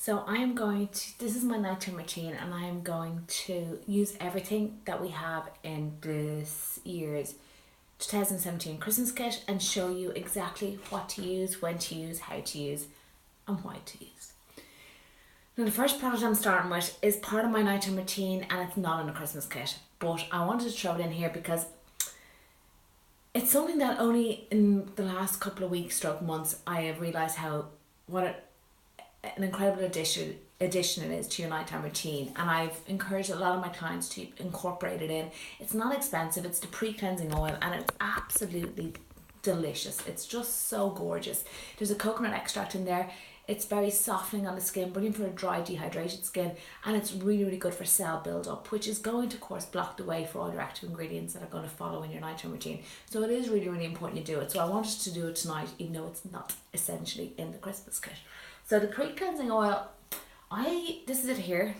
So this is my nighttime routine, and I am going to use everything that we have in this year's 2017 Christmas kit and show you exactly what to use, when to use, how to use, and why to use. Now, the first product I'm starting with is part of my nighttime routine, and it's not in a Christmas kit, but I wanted to throw it in here because it's something that only in the last couple of weeks, months, I have realised an incredible addition it is to your nighttime routine, and I've encouraged a lot of my clients to incorporate it in. It's not expensive, it's the pre-cleansing oil, and it's absolutely delicious. It's just so gorgeous. There's a coconut extract in there. It's very softening on the skin, brilliant for a dry, dehydrated skin, and it's really, really good for cell build-up, which is going to, of course, block the way for all your active ingredients that are going to follow in your nighttime routine. So it is really, really important you do it. So I wanted to do it tonight, even though it's not essentially in the Christmas kit. So the pre-cleansing oil, this is it here.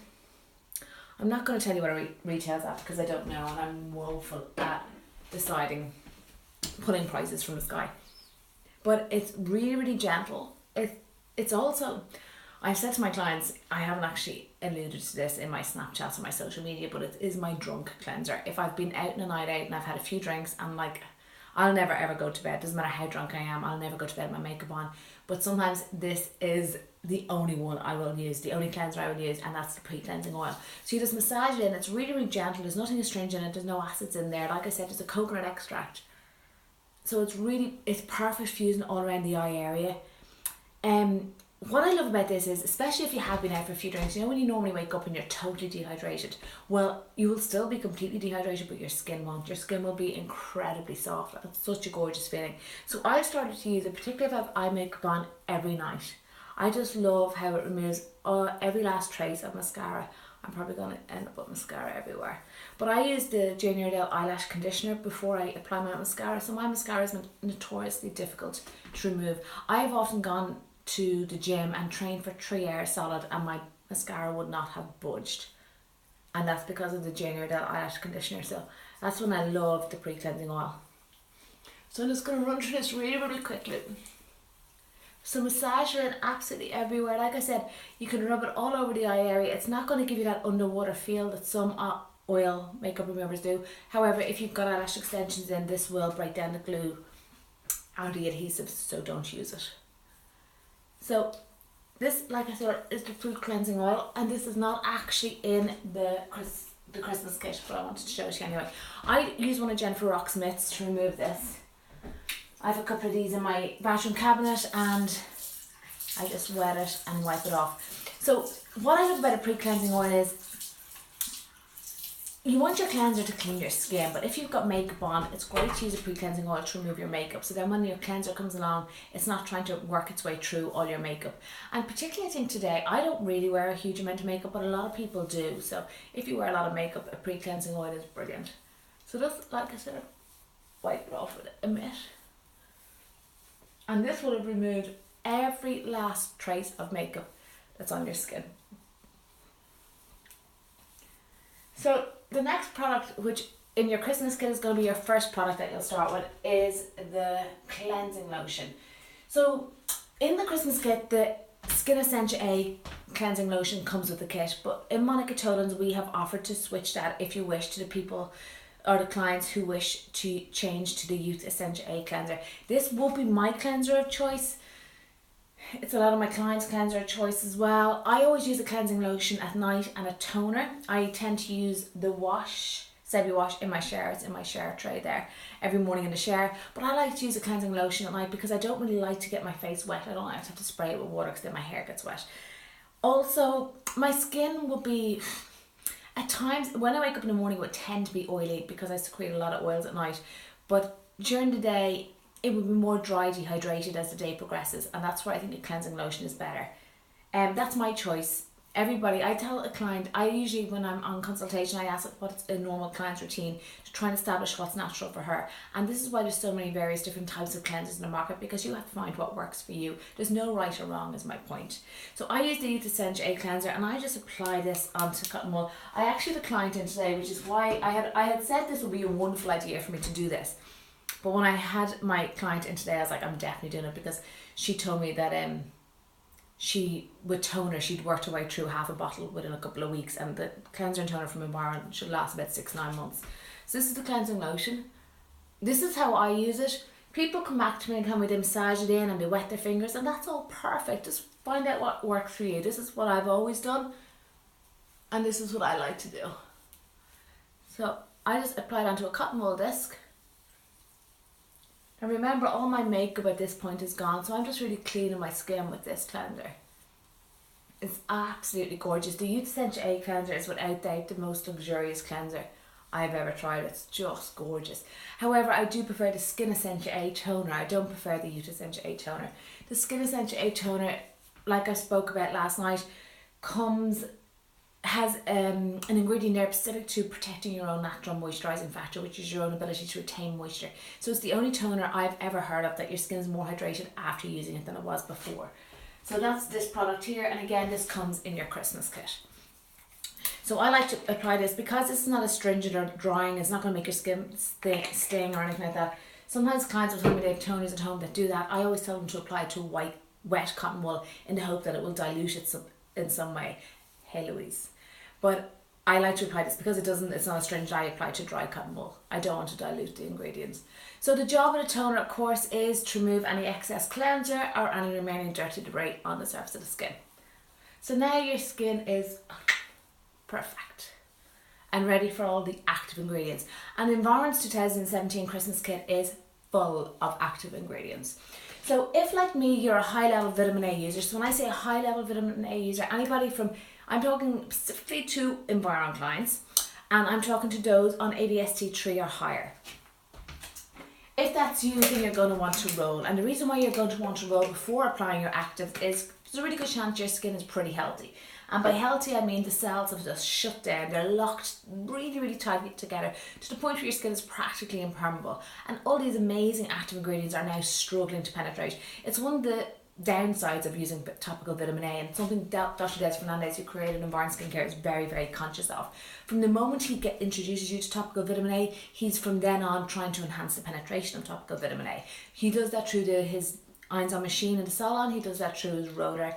I'm not going to tell you what it retails at because I don't know, and I'm woeful at pulling prices from the sky. But it's really, really gentle. It's also, I've said to my clients, I haven't actually alluded to this in my Snapchats or my social media, but it is my drunk cleanser. If I've been out on a night out and I've had a few drinks, I'm like, I'll never ever go to bed. Doesn't matter how drunk I am, I'll never go to bed with my makeup on. But sometimes this is the only one I will use, the only cleanser I will use, and that's the pre-cleansing oil. So you just massage it in. It's really, really gentle. There's nothing astringent in it. There's no acids in there. Like I said, there's a coconut extract. So it's perfect fusing all around the eye area. What I love about this is, especially if you have been out for a few drinks, you know when you normally wake up and you're totally dehydrated? Well, you will still be completely dehydrated, but your skin won't. Your skin will be incredibly soft. It's such a gorgeous feeling. So I started to use it, particularly if I have eye makeup on, every night. I just love how it removes every last trace of mascara. I'm probably going to end up with mascara everywhere. But I use the Junior Dale eyelash conditioner before I apply my mascara. So my mascara is notoriously difficult to remove. I've often gone to the gym and trained for 3 hours solid, and my mascara would not have budged. And that's because of the Junior Dale eyelash conditioner. So that's when I love the pre-cleansing oil. So I'm just going to run through this really, really quickly. So massage it in absolutely everywhere. Like I said, you can rub it all over the eye area. It's not going to give you that underwater feel that some oil makeup removers do. However, if you've got eyelash extensions in, this will break down the glue or the adhesives, so don't use it. So this, like I said, is the pre-cleansing oil, and this is not actually in the Christmas kit, but I wanted to show it to you anyway. I use one of Jennifer Rock's mitts to remove this. I have a couple of these in my bathroom cabinet, and I just wet it and wipe it off. So what I love about a pre-cleansing oil is you want your cleanser to clean your skin, but if you've got makeup on, it's great to use a pre-cleansing oil to remove your makeup. So then when your cleanser comes along, it's not trying to work its way through all your makeup. And particularly I think today, I don't really wear a huge amount of makeup, but a lot of people do. So if you wear a lot of makeup, a pre-cleansing oil is brilliant. So just, like I said, wipe it off with a mitt. And this will have removed every last trace of makeup that's on your skin. So the next product, which in your Christmas kit is going to be your first product that you'll start with, is the cleansing lotion. So in the Christmas kit, the Skin Essential A cleansing lotion comes with the kit, but in Monica Tolan's we have offered to switch that if you wish, to the people or the clients who wish to change to the Youth Essential A cleanser. This won't be my cleanser of choice. It's a lot of my clients' cleanser of choice as well. I always use a cleansing lotion at night and a toner. I tend to use the Sebi wash in my shower. It's in my shower tray there every morning in the shower. But I like to use a cleansing lotion at night because I don't really like to get my face wet. I don't like to have to spray it with water because then my hair gets wet. Also, my skin will be, at times, when I wake up in the morning, it would tend to be oily because I secrete a lot of oils at night. But during the day, it would be more dry, dehydrated as the day progresses, and that's where I think a cleansing lotion is better. That's my choice. Everybody, I tell a client, I usually, when I'm on consultation, I ask what's a normal client's routine to try and establish what's natural for her. And this is why there's so many various different types of cleansers in the market, because you have to find what works for you. There's no right or wrong, is my point. So I use the Youth Essential A cleanser, and I just apply this onto cotton wool. I actually had a client in today, which is why I had said this would be a wonderful idea for me to do this. But when I had my client in today, I was like, I'm definitely doing it, because she told me that with toner, she'd worked her way through half a bottle within a couple of weeks, and the cleanser and toner from Environ should last about 6-9 months. So this is the cleansing lotion. This is how I use it. People come back to me and tell me they massage it in and they wet their fingers, and that's all perfect. Just find out what works for you. This is what I've always done, and this is what I like to do. So I just apply it onto a cotton wool disc. And remember, all my makeup at this point is gone, so I'm just really cleaning my skin with this cleanser. It's absolutely gorgeous. The Youth Essential A cleanser is without doubt the most luxurious cleanser I've ever tried. It's just gorgeous. However, I do prefer the Skin Essential A toner. I don't prefer the Youth Essential A toner. The Skin Essential A toner, like I spoke about last night, has an ingredient there specific to protecting your own natural moisturising factor, which is your own ability to retain moisture. So it's the only toner I've ever heard of that your skin is more hydrated after using it than it was before. So that's this product here, and again, this comes in your Christmas kit. So I like to apply this because this is not astringent or drying. It's not going to make your skin sting or anything like that. Sometimes clients will tell me they have toners at home that do that. I always tell them to apply it to wet cotton wool in the hope that it will dilute it in some way. Hey Louise. But I like to apply this because it's not astringent. I apply to dry cotton wool. I don't want to dilute the ingredients. So the job of the toner, of course, is to remove any excess cleanser or any remaining dirty debris on the surface of the skin. So now your skin is perfect and ready for all the active ingredients. And Environ's 2017 Christmas kit is full of active ingredients. So if, like me, you're a high level vitamin A user, so when I say a high level vitamin A user, anybody from, I'm talking specifically to Environ clients, and I'm talking to those on ABST 3 or higher. If that's you, then you're going to want to roll. And the reason why you're going to want to roll before applying your active is there's a really good chance your skin is pretty healthy. And by healthy, I mean the cells have just shut down. They're locked really, really tightly together to the point where your skin is practically impermeable. And all these amazing active ingredients are now struggling to penetrate. It's one of the downsides of using topical vitamin A, and something Dr. Des Fernandez, who created Environ Skincare, is very, very conscious of. From the moment he introduces you to topical vitamin A, he's from then on trying to enhance the penetration of topical vitamin A. He does that through his irons on machine in the salon. He does that through his roller.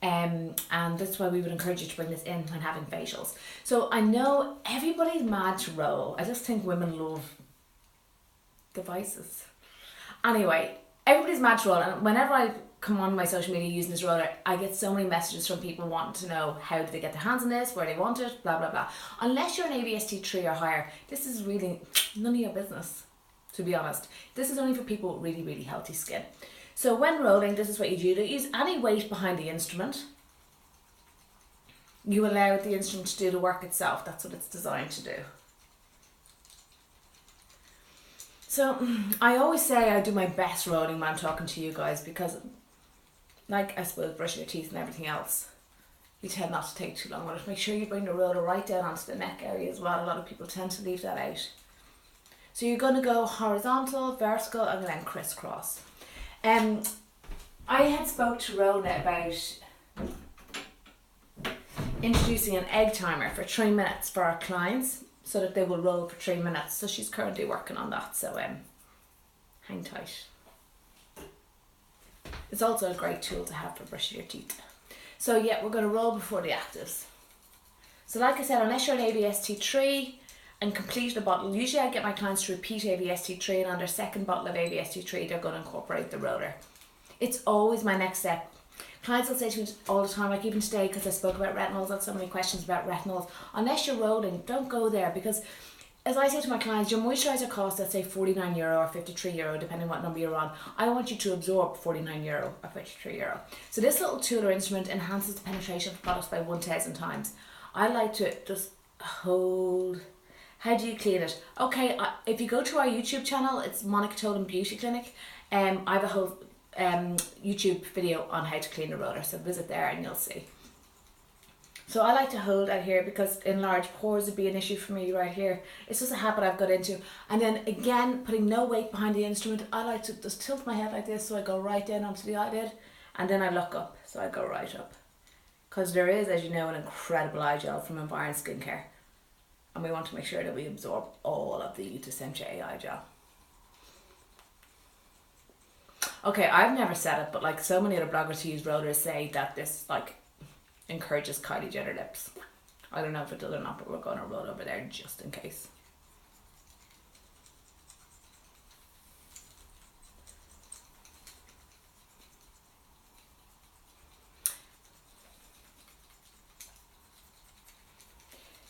And that's why we would encourage you to bring this in when having facials. So I know everybody's mad to roll. I just think women love devices. Anyway, everybody's mad to roll, and whenever I come on my social media using this roller, I get so many messages from people wanting to know how do they get their hands on this, where they want it, blah blah blah. Unless you're an ABST 3 or higher, this is really none of your business, to be honest. This is only for people with really, really healthy skin. So when rolling, this is what you do. You use any weight behind the instrument. You allow the instrument to do the work itself. That's what it's designed to do. So I always say I do my best rolling when I'm talking to you guys, because, like I suppose brushing your teeth and everything else, you tend not to take too long with it. Make sure you bring the roller right down onto the neck area as well. A lot of people tend to leave that out. So you're going to go horizontal, vertical, and then crisscross. I had spoke to Rona about introducing an egg timer for 3 minutes for our clients so that they will roll for 3 minutes. So she's currently working on that, so hang tight. It's also a great tool to have for brushing your teeth. So yeah, we're going to roll before the actives. So like I said, unless you're an ABST 3 and complete the bottle, usually I get my clients to repeat ABST 3, and on their second bottle of ABST 3 they're going to incorporate the roller. It's always my next step. Clients will say to me all the time, like even today, because I spoke about retinols, I had so many questions about retinols. Unless you're rolling, don't go there, because as I say to my clients, your moisturiser costs, let's say €49 or €53, depending what number you're on. I want you to absorb €49 or €53. So this little tool or instrument enhances the penetration of the products by 1,000 times. I like to just hold. How do you clean it? Okay, if you go to our YouTube channel, it's Monica Tolan Beauty Clinic. I have a whole YouTube video on how to clean a roller, so visit there and you'll see. So I like to hold out here because enlarged pores would be an issue for me right here. It's just a habit I've got into. And then again, putting no weight behind the instrument, I like to just tilt my head like this, so I go right down onto the eyelid, and then I look up, so I go right up. Because there is, as you know, an incredible eye gel from Environ Skincare, and we want to make sure that we absorb all of the Youth Essential A eye gel. Okay, I've never said it, but like so many other bloggers who use rollers say that this like encourages Kylie Jenner lips. I don't know if it does or not, but we're going to roll over there just in case.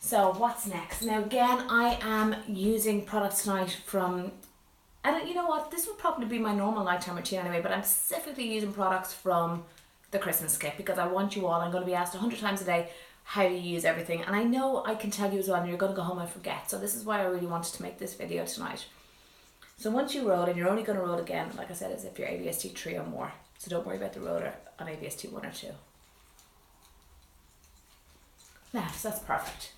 So what's next? Now again, I am using products tonight from, and you know what, this would probably be my normal nighttime routine anyway, but I'm specifically using products from the Christmas kit because I want you all, I'm going to be asked 100 times a day how do you use everything, and I know I can tell you as well and you're going to go home and forget, so this is why I really wanted to make this video tonight. So once you roll, and you're only going to roll again, like I said, as if you're ABST 3 or more, so don't worry about the roller on ABST 1 or 2. Now, so that's perfect.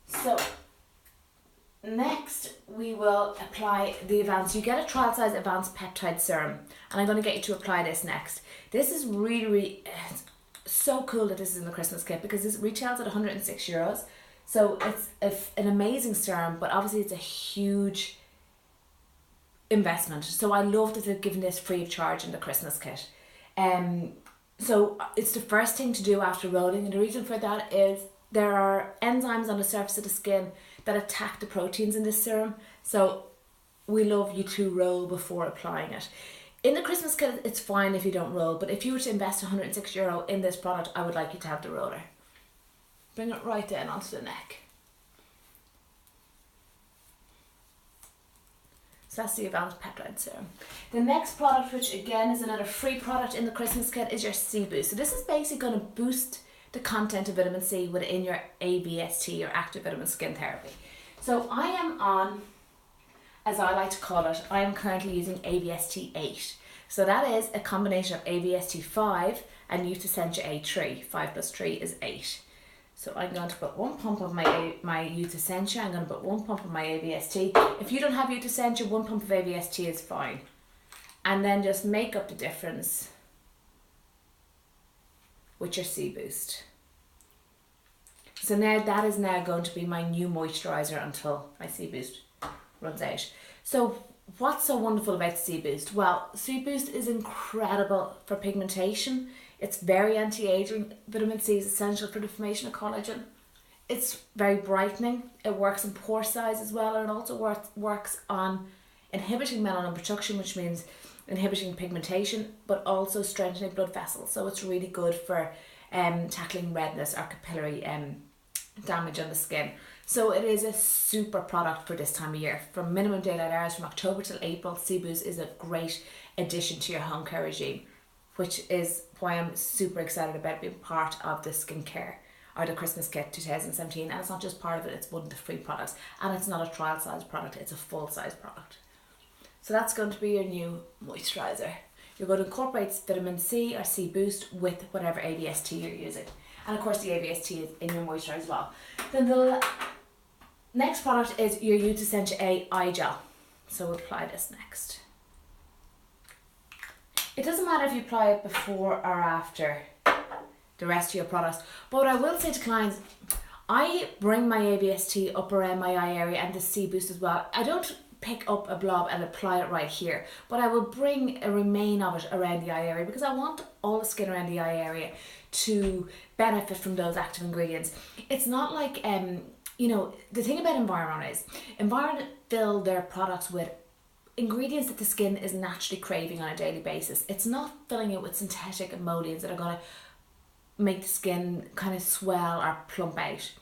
So next we will apply the advanced, you get a trial size advanced peptide serum, and I'm going to get you to apply this next. This is really so cool that this is in the Christmas kit because this retails at €106. So it's an amazing serum, but obviously it's a huge investment. So I love that they've given this free of charge in the Christmas kit. So it's the first thing to do after rolling, and the reason for that is there are enzymes on the surface of the skin that attack the proteins in this serum. So we love you to roll before applying it. In the Christmas kit, it's fine if you don't roll, but if you were to invest €106 in this product, I would like you to have the roller. Bring it right down onto the neck. So that's the advanced peptide serum. The next product, which again is another free product in the Christmas kit, is your C Boost. So this is basically going to boost the content of vitamin C within your ABST or active vitamin skin therapy. So I am on, as I like to call it, I am currently using ABST 8. So that is a combination of ABST 5 and Youth Essentia A3. 5 plus 3 is 8. So I'm going to put one pump of my Youth Essentia, I'm going to put one pump of my ABST. If you don't have Youth Essentia, one pump of ABST is fine. And then just make up the difference with your C Boost. So now that is now going to be my new moisturizer until my C Boost runs out. So what's so wonderful about C Boost? Well, C Boost is incredible for pigmentation. It's very anti-aging. Vitamin C is essential for the formation of collagen. It's very brightening. It works in pore size as well, and it also works on inhibiting melanin production, which means inhibiting pigmentation, but also strengthening blood vessels. So it's really good for tackling redness or capillary damage on the skin. So it is a super product for this time of year. From minimum daylight hours from October till April, C Boost is a great addition to your home care regime, which is why I'm super excited about being part of the skincare or the Christmas kit 2017. And it's not just part of it, it's one of the free products, and it's not a trial size product, it's a full size product. So that's going to be your new moisturizer. You're going to incorporate vitamin C or C Boost with whatever ABST you're using. And of course the ABST is in your moisturizer as well. Then the next product is your Youth Essentia A eye gel. So we'll apply this next. It doesn't matter if you apply it before or after the rest of your products. But what I will say to clients, I bring my ABST up around my eye area and the C Boost as well. I don't pick up a blob and apply it right here, but I will bring a remain of it around the eye area because I want all the skin around the eye area to benefit from those active ingredients. It's not like, you know, the thing about Environ is, Environ fill their products with ingredients that the skin is naturally craving on a daily basis. It's not filling it with synthetic emollients that are going to make the skin kind of swell or plump out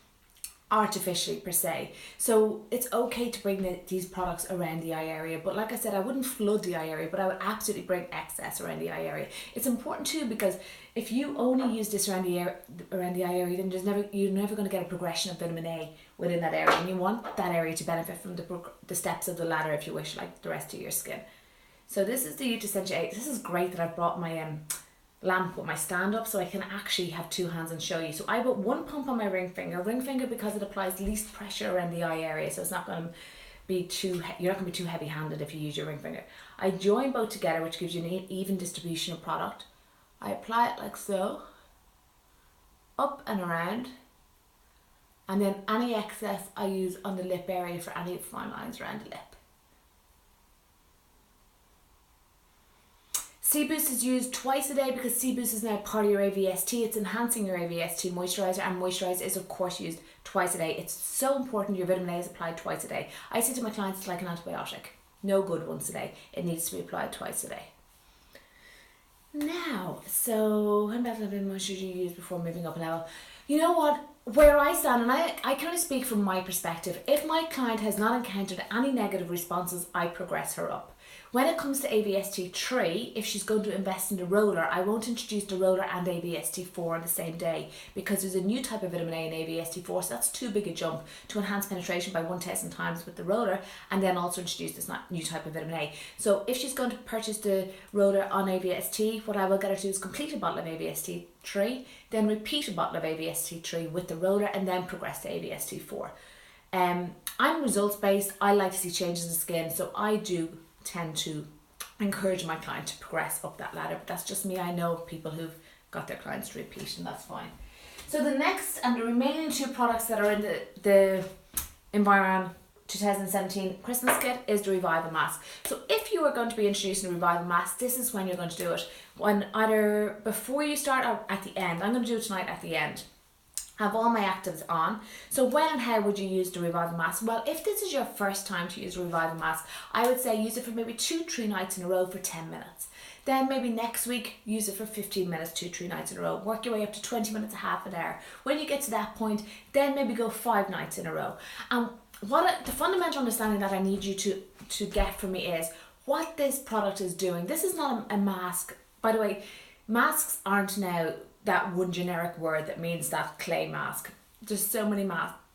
artificially per se. So it's okay to bring these products around the eye area, but like I said, I wouldn't flood the eye area, but I would absolutely bring excess around the eye area. It's important too, because if you only use this around the eye area, then you're never going to get a progression of vitamin A within that area, and you want that area to benefit from the steps of the ladder, if you wish, like the rest of your skin. So this is the Youth Essentia 8. This is great that I've brought my lamp with my stand up so I can actually have two hands and show you. So I put one pump on my ring finger because it applies least pressure around the eye area, so it's not going to be you're not going to be too heavy handed if you use your ring finger. I join both together, which gives you an even distribution of product. I apply it like so, up and around, and then any excess I use on the lip area for any fine lines around the lip. Sea Boost is used twice a day because Sea Boost is now part of your AVST. It's enhancing your AVST moisturizer, and moisturizer is of course used twice a day. It's so important your vitamin A is applied twice a day. I say to my clients it's like an antibiotic. No good once a day. It needs to be applied twice a day. Now, so how much should you use before moving up a level? You know what? Where I stand, and I kind of speak from my perspective, if my client has not encountered any negative responses, I progress her up. When it comes to AVST 3, if she's going to invest in the roller, I won't introduce the roller and AVST 4 on the same day because there's a new type of vitamin A in AVST 4, so that's too big a jump to enhance penetration by 1,000 times with the roller and then also introduce this new type of vitamin A. So if she's going to purchase the roller on AVST, what I will get her to do is complete a bottle of AVST 3, then repeat a bottle of AVST 3 with the roller and then progress to AVST 4. I'm results based. I like to see changes in the skin, so I do tend to encourage my client to progress up that ladder, but that's just me. I know people who've got their clients to repeat, and that's fine. So the next and the remaining two products that are in the Environ 2017 Christmas kit is the Revival Mask. So if you are going to be introducing the Revival Mask, this is when you're going to do it. When either before you start or at the end. I'm going to do it tonight at the end. Have all my actives on. So when and how would you use the Revival Mask? Well, if this is your first time to use Revival Mask, I would say use it for maybe 2-3 nights in a row for 10 minutes. Then maybe next week, use it for 15 minutes, 2-3 nights in a row. Work your way up to 20 minutes, half an hour. When you get to that point, then maybe go 5 nights in a row. And the fundamental understanding that I need you to get from me is what this product is doing. This is not a mask. By the way, masks aren't now that one generic word that means that clay mask. There's so many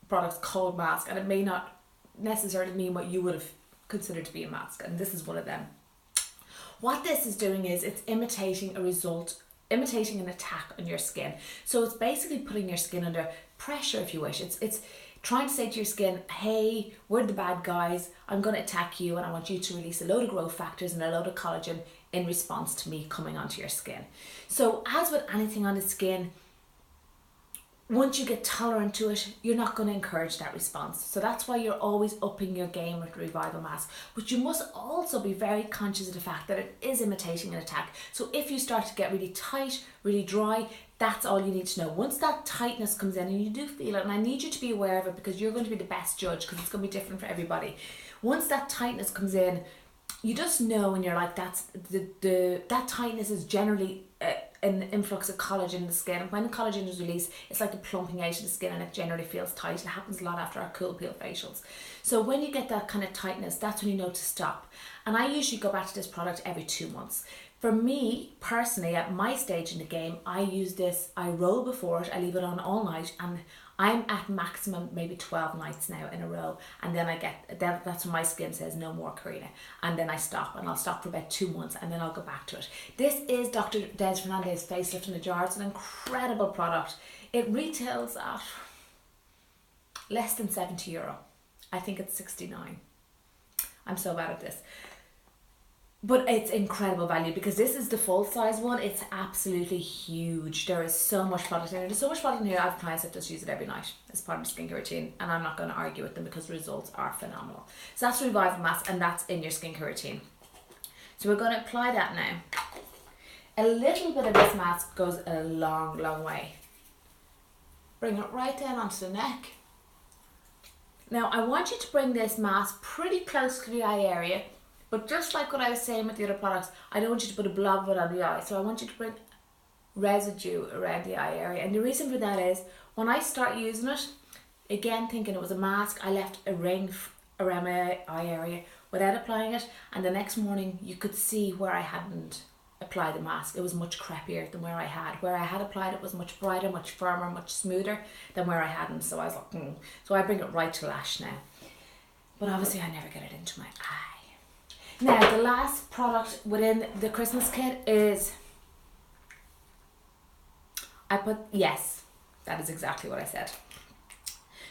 products called mask, and it may not necessarily mean what you would have considered to be a mask, and this is one of them. What this is doing is it's imitating an attack on your skin. So it's basically putting your skin under pressure, if you wish. It's trying to say to your skin, hey, we're the bad guys, I'm going to attack you, and I want you to release a load of growth factors and a load of collagen in response to me coming onto your skin. So as with anything on the skin, once you get tolerant to it, you're not going to encourage that response. So that's why you're always upping your game with the Revival Mask. But you must also be very conscious of the fact that it is imitating an attack. So if you start to get really tight, really dry, that's all you need to know. Once that tightness comes in, and you do feel it, and I need you to be aware of it because you're going to be the best judge because it's going to be different for everybody. Once that tightness comes in, you just know, and you're like, that's that tightness is generally an influx of collagen in the skin. And when collagen is released, it's like a plumping out of the skin, and it generally feels tight. It happens a lot after our cool peel facials. So when you get that kind of tightness, that's when you know to stop. And I usually go back to this product every 2 months. For me personally, at my stage in the game, I use this, I roll before it, I leave it on all night, and I'm at maximum maybe 12 nights now in a row, and then that's when my skin says no more, Karina, and then I stop, and I'll stop for about 2 months, and then I'll go back to it. This is Dr. Des Fernandez Facelift in a Jar. It's an incredible product. It retails at less than €70. I think it's 69. I'm so bad at this. But it's incredible value because this is the full size one. It's absolutely huge. There is so much product in here. There's so much product in here. I have clients that just use it every night as part of my skincare routine, and I'm not going to argue with them because the results are phenomenal. So that's the Revival Mask, and that's in your skincare routine. So we're going to apply that now. A little bit of this mask goes a long, long way. Bring it right down onto the neck. Now I want you to bring this mask pretty close to the eye area. But just like what I was saying with the other products, I don't want you to put a blob of it on the eye. So I want you to bring residue around the eye area. And the reason for that is, when I start using it, again thinking it was a mask, I left a ring around my eye area without applying it. And the next morning you could see where I hadn't applied the mask. It was much crappier than where I had. Where I had applied it was much brighter, much firmer, much smoother than where I hadn't. So I was like, So I bring it right to lash now. But obviously I never get it into my eye. Now, the last product within the Christmas kit is, yes, that is exactly what I said.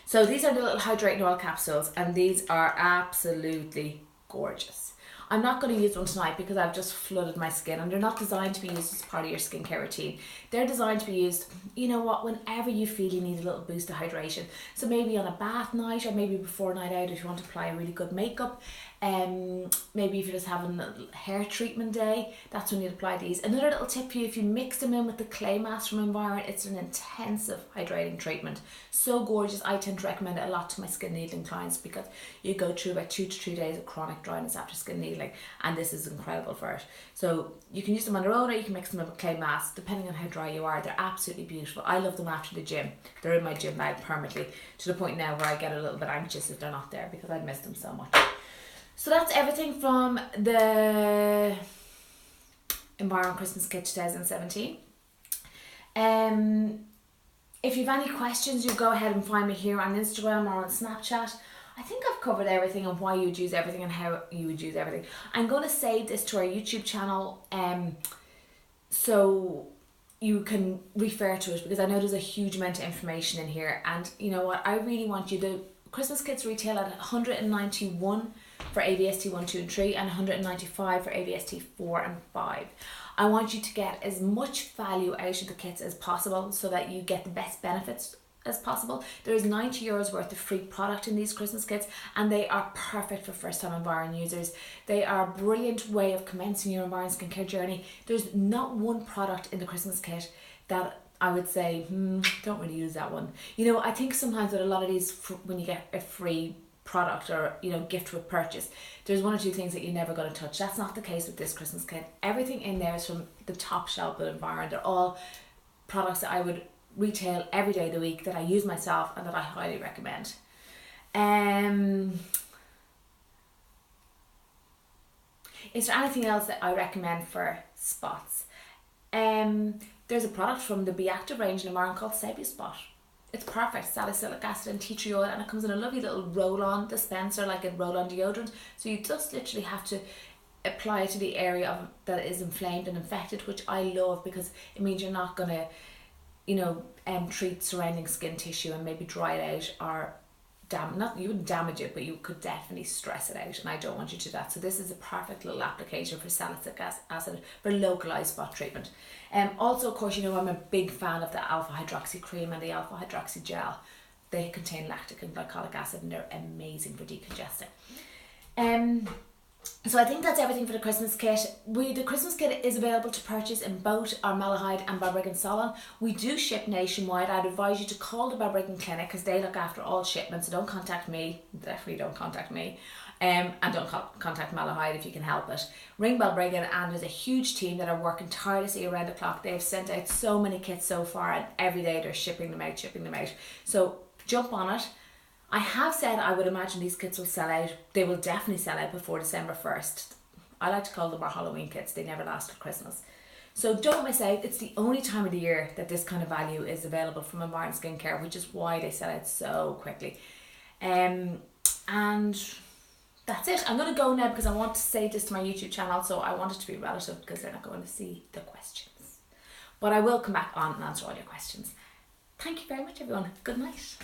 So these are the little hydrating oil capsules, and these are absolutely gorgeous. I'm not going to use one tonight because I've just flooded my skin, and they're not designed to be used as part of your skincare routine. They're designed to be used, you know what, whenever you feel you need a little boost of hydration. So maybe on a bath night, or maybe before a night out if you want to apply a really good makeup. Maybe if you're just having a hair treatment day, that's when you'd apply these. Another little tip for you, if you mix them in with the clay mask from Environ, it's an intensive hydrating treatment. So gorgeous. I tend to recommend it a lot to my skin needling clients because you go through about 2 to 3 days of chronic dryness after skin needling, and this is incredible for it. So you can use them on their own, or you can mix them in with clay mask depending on how dry you are. They're absolutely beautiful. I love them after the gym. They're in my gym bag permanently, to the point now where I get a little bit anxious if they're not there because I miss them so much. So that's everything from the Environ Christmas Kit 2017. If you have any questions, you go ahead and find me here on Instagram or on Snapchat. I think I've covered everything on why you would use everything and how you would use everything. I'm going to save this to our YouTube channel so you can refer to it, because I know there's a huge amount of information in here. And you know what, I really want you to... Christmas kits retail at $191 for ABST 1, 2 and 3 and $195 for ABST 4 and 5. I want you to get as much value out of the kits as possible so that you get the best benefits as possible. There is €90 worth of free product in these Christmas kits, and they are perfect for first time Environ users. They are a brilliant way of commencing your Environ skincare journey. There's not one product in the Christmas kit that I would say, don't really use that one. You know, I think sometimes with a lot of these, when you get a free product or, you know, gift with purchase, there's 1 or 2 things that you're never going to touch. That's not the case with this Christmas kit. Everything in there is from the top shelf of Environ. They're all products that I would retail every day of the week, that I use myself and that I highly recommend. Is there anything else that I recommend for spots? There's a product from the Be Active range in Environ called Sebia Spot. It's perfect, salicylic acid and tea tree oil, and it comes in a lovely little roll-on dispenser, like a roll-on deodorant. So you just literally have to apply it to the area that is inflamed and infected, which I love because it means you're not going to, you know, treat surrounding skin tissue and maybe dry it out, or you wouldn't damage it, but you could definitely stress it out, and I don't want you to do that. So this is a perfect little application for salicylic acid for localized spot treatment. Also, of course, you know, I'm a big fan of the alpha hydroxy cream and the alpha hydroxy gel. They contain lactic and glycolic acid, and they're amazing for decongesting. So I think that's everything for the Christmas kit. The Christmas kit is available to purchase in both our Malahide and Balbriggan salon. We do ship nationwide. I'd advise you to call the Balbriggan clinic because they look after all shipments. So don't contact me. Definitely don't contact me. And don't contact Malahide if you can help it. Ring Balbriggan, and there's a huge team that are working tirelessly around the clock. They've sent out so many kits so far, and every day they're shipping them out. So jump on it. I have said I would imagine these kits will sell out. They will definitely sell out before December 1st. I like to call them our Halloween kits. They never last till Christmas. So don't miss out. It's the only time of the year that this kind of value is available from Environ Skincare, which is why they sell out so quickly. And that's it. I'm going to go now because I want to save this to my YouTube channel, so I want it to be relative because they're not going to see the questions. But I will come back on and answer all your questions. Thank you very much, everyone. Good night.